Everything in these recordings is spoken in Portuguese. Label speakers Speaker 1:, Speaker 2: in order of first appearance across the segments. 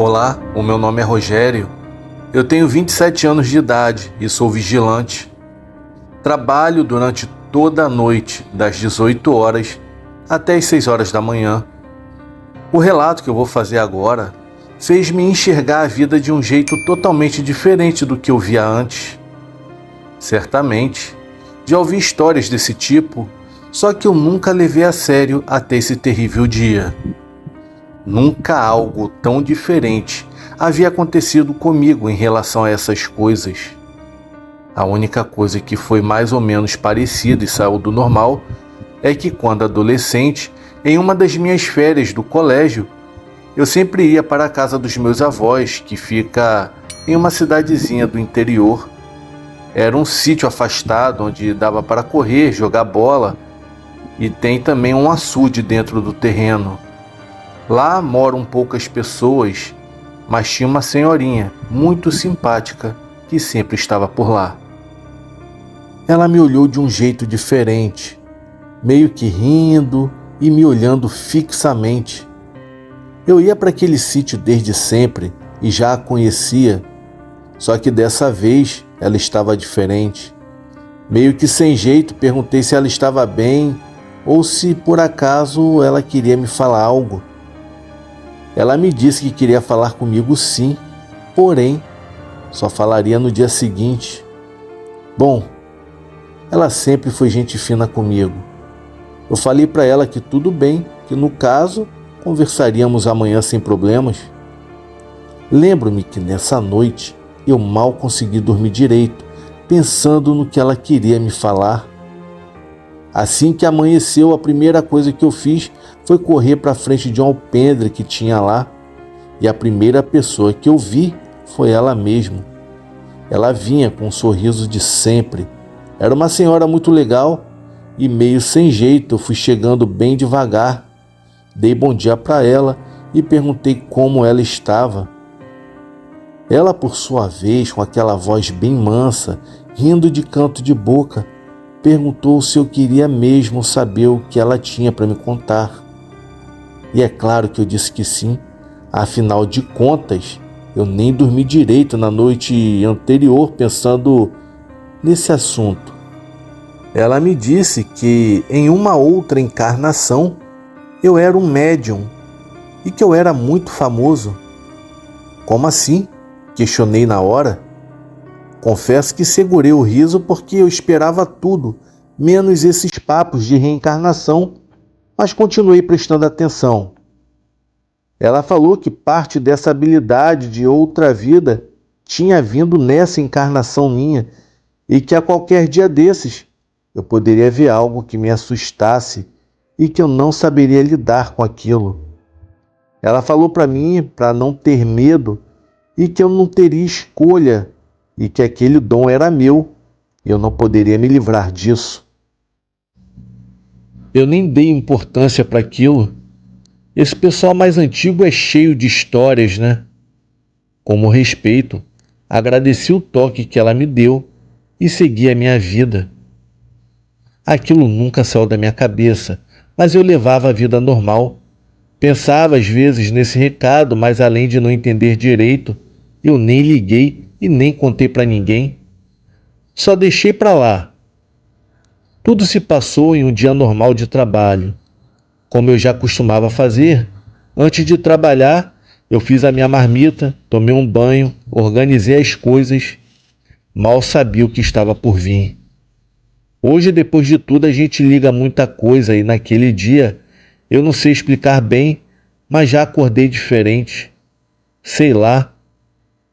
Speaker 1: Olá, o meu nome é Rogério. Eu tenho 27 anos de idade e sou vigilante. Trabalho durante toda a noite, das 18 horas até as 6 horas da manhã. O relato que eu vou fazer agora fez-me enxergar a vida de um jeito totalmente diferente do que eu via antes. Certamente, já ouvi histórias desse tipo, só que eu nunca levei a sério até esse terrível dia. Nunca algo tão diferente havia acontecido comigo em relação a essas coisas. A única coisa que foi mais ou menos parecida e saiu do normal é que, quando adolescente, em uma das minhas férias do colégio, eu sempre ia para a casa dos meus avós, que fica em uma cidadezinha do interior. Era um sítio afastado onde dava para correr, jogar bola, e tem também um açude dentro do terreno. Lá moram poucas pessoas, mas tinha uma senhorinha muito simpática que sempre estava por lá. Ela me olhou de um jeito diferente, meio que rindo e me olhando fixamente. Eu ia para aquele sítio desde sempre e já a conhecia, só que dessa vez ela estava diferente. Meio que sem jeito, perguntei se ela estava bem ou se por acaso ela queria me falar algo. Ela me disse que queria falar comigo sim, porém, só falaria no dia seguinte. Bom, ela sempre foi gente fina comigo. Eu falei para ela que tudo bem, que no caso, conversaríamos amanhã sem problemas. Lembro-me que nessa noite eu mal consegui dormir direito, pensando no que ela queria me falar. Assim que amanheceu, a primeira coisa que eu fiz foi correr para frente de um alpendre que tinha lá, e a primeira pessoa que eu vi foi ela mesma. Ela vinha com um sorriso de sempre. Era uma senhora muito legal e meio sem jeito eu fui chegando bem devagar. Dei bom dia para ela e perguntei como ela estava. Ela, por sua vez, com aquela voz bem mansa, rindo de canto de boca, perguntou se eu queria mesmo saber o que ela tinha para me contar. E é claro que eu disse que sim, afinal de contas, eu nem dormi direito na noite anterior pensando nesse assunto. Ela me disse que em uma outra encarnação eu era um médium e que eu era muito famoso. Como assim? Questionei na hora. Confesso que segurei o riso porque eu esperava tudo, menos esses papos de reencarnação, mas continuei prestando atenção. Ela falou que parte dessa habilidade de outra vida tinha vindo nessa encarnação minha e que a qualquer dia desses eu poderia ver algo que me assustasse e que eu não saberia lidar com aquilo. Ela falou para mim para não ter medo e que eu não teria escolha e que aquele dom era meu e eu não poderia me livrar disso. Eu nem dei importância para aquilo. Esse pessoal mais antigo é cheio de histórias, né? Como respeito, agradeci o toque que ela me deu e segui a minha vida. Aquilo nunca saiu da minha cabeça, mas eu levava a vida normal. Pensava às vezes nesse recado, mas além de não entender direito, eu nem liguei e nem contei para ninguém. Só deixei para lá. Tudo se passou em um dia normal de trabalho. Como eu já costumava fazer, antes de trabalhar, eu fiz a minha marmita, tomei um banho, organizei as coisas. Mal sabia o que estava por vir. Hoje, depois de tudo, a gente liga muita coisa e naquele dia, eu não sei explicar bem, mas já acordei diferente. Sei lá,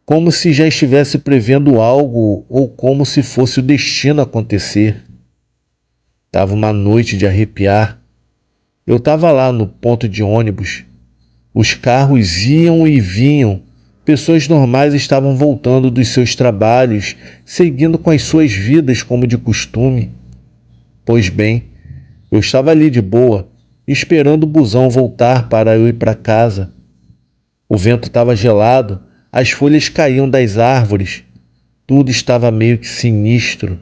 Speaker 1: como se já estivesse prevendo algo ou como se fosse o destino acontecer. Tava uma noite de arrepiar. Eu estava lá no ponto de ônibus. Os carros iam e vinham. Pessoas normais estavam voltando dos seus trabalhos, seguindo com as suas vidas como de costume. Pois bem, eu estava ali de boa, esperando o busão voltar para eu ir para casa. O vento estava gelado, as folhas caíam das árvores. Tudo estava meio que sinistro.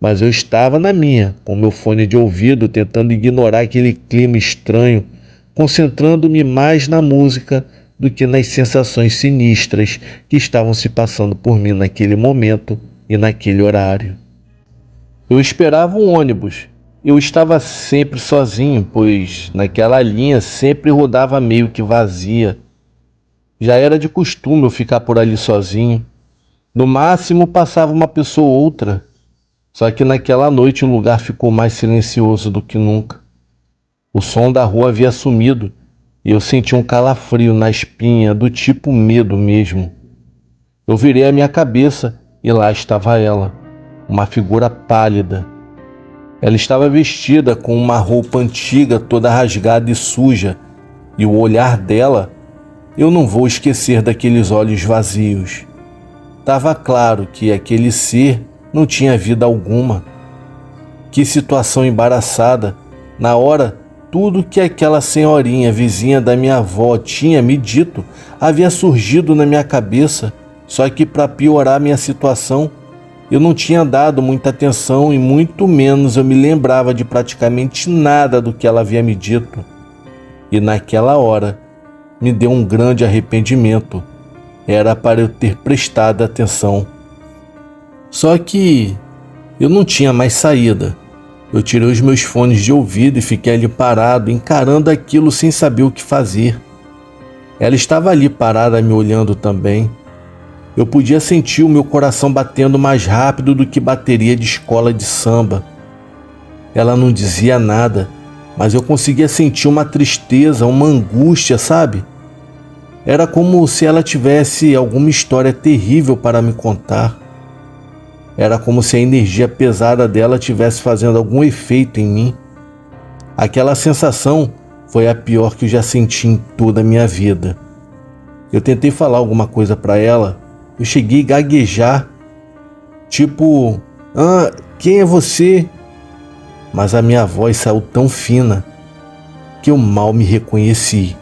Speaker 1: Mas eu estava na minha, com meu fone de ouvido, tentando ignorar aquele clima estranho, concentrando-me mais na música do que nas sensações sinistras que estavam se passando por mim naquele momento e naquele horário. Eu esperava um ônibus. Eu estava sempre sozinho, pois naquela linha sempre rodava meio que vazia. Já era de costume eu ficar por ali sozinho. No máximo passava uma pessoa ou outra. Só que naquela noite o lugar ficou mais silencioso do que nunca. O som da rua havia sumido e eu senti um calafrio na espinha, do tipo medo mesmo. Eu virei a minha cabeça e lá estava ela, uma figura pálida. Ela estava vestida com uma roupa antiga, toda rasgada e suja, e o olhar dela, eu não vou esquecer daqueles olhos vazios. Estava claro que aquele ser não tinha vida alguma. Que situação embaraçada. Na hora, tudo que aquela senhorinha vizinha da minha avó tinha me dito havia surgido na minha cabeça, só que para piorar minha situação, eu não tinha dado muita atenção e muito menos eu me lembrava de praticamente nada do que ela havia me dito. E naquela hora, me deu um grande arrependimento. Era para eu ter prestado atenção. Só que eu não tinha mais saída. Eu tirei os meus fones de ouvido e fiquei ali parado, encarando aquilo sem saber o que fazer. Ela estava ali parada me olhando também. Eu podia sentir o meu coração batendo mais rápido do que bateria de escola de samba. Ela não dizia nada, mas eu conseguia sentir uma tristeza, uma angústia, sabe? Era como se ela tivesse alguma história terrível para me contar. Era como se a energia pesada dela estivesse fazendo algum efeito em mim. Aquela sensação foi a pior que eu já senti em toda a minha vida. Eu tentei falar alguma coisa para ela. Eu cheguei a gaguejar, tipo, quem é você? Mas a minha voz saiu tão fina que eu mal me reconheci.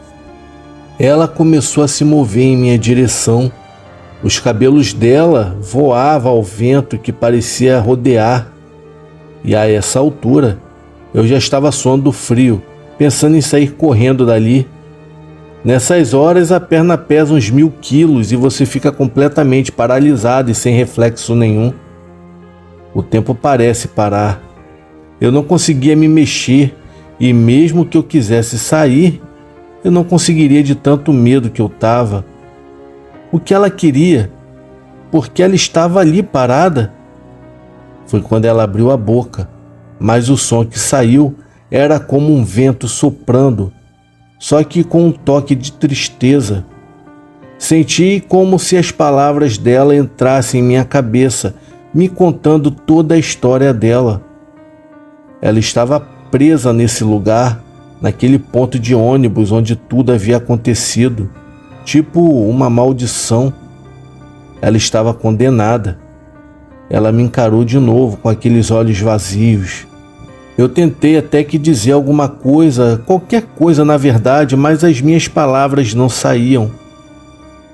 Speaker 1: Ela começou a se mover em minha direção. Os cabelos dela voavam ao vento que parecia rodear. E a essa altura, eu já estava suando frio, pensando em sair correndo dali. Nessas horas a perna pesa uns 1000 quilos e você fica completamente paralisado e sem reflexo nenhum. O tempo parece parar. Eu não conseguia me mexer e mesmo que eu quisesse sair, eu não conseguiria de tanto medo que eu estava. O que ela queria? Porque ela estava ali parada? Foi quando ela abriu a boca, mas o som que saiu era como um vento soprando, só que com um toque de tristeza. Senti como se as palavras dela entrassem em minha cabeça, me contando toda a história dela. Ela estava presa nesse lugar, naquele ponto de ônibus onde tudo havia acontecido, tipo uma maldição. Ela estava condenada. Ela me encarou de novo com aqueles olhos vazios. Eu tentei até que dizer alguma coisa, qualquer coisa na verdade, mas as minhas palavras não saíam.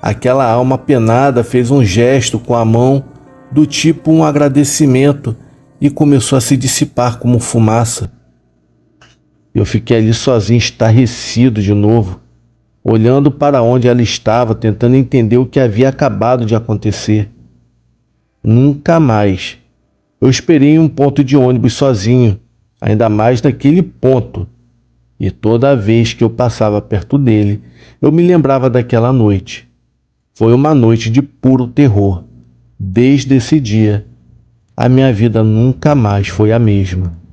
Speaker 1: Aquela alma penada fez um gesto com a mão, do tipo um agradecimento, e começou a se dissipar como fumaça. Eu fiquei ali sozinho, estarrecido de novo, olhando para onde ela estava, tentando entender o que havia acabado de acontecer. Nunca mais. Eu esperei em um ponto de ônibus sozinho, ainda mais naquele ponto. E toda vez que eu passava perto dele, eu me lembrava daquela noite. Foi uma noite de puro terror. Desde esse dia, a minha vida nunca mais foi a mesma.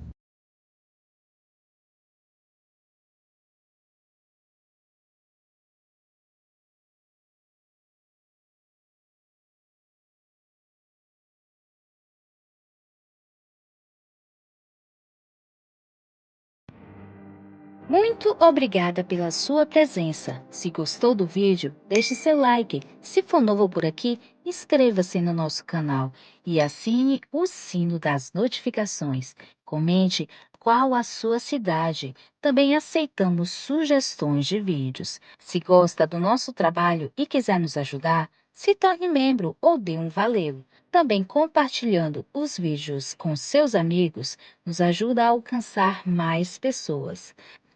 Speaker 2: Muito obrigada pela sua presença. Se gostou do vídeo, deixe seu like. Se for novo por aqui, inscreva-se no nosso canal e assine o sino das notificações. Comente qual a sua cidade. Também aceitamos sugestões de vídeos. Se gosta do nosso trabalho e quiser nos ajudar, se torne membro ou dê um valeu. Também compartilhando os vídeos com seus amigos nos ajuda a alcançar mais pessoas.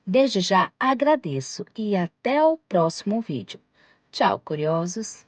Speaker 2: Desde já agradeço e até o próximo vídeo. Tchau, curiosos!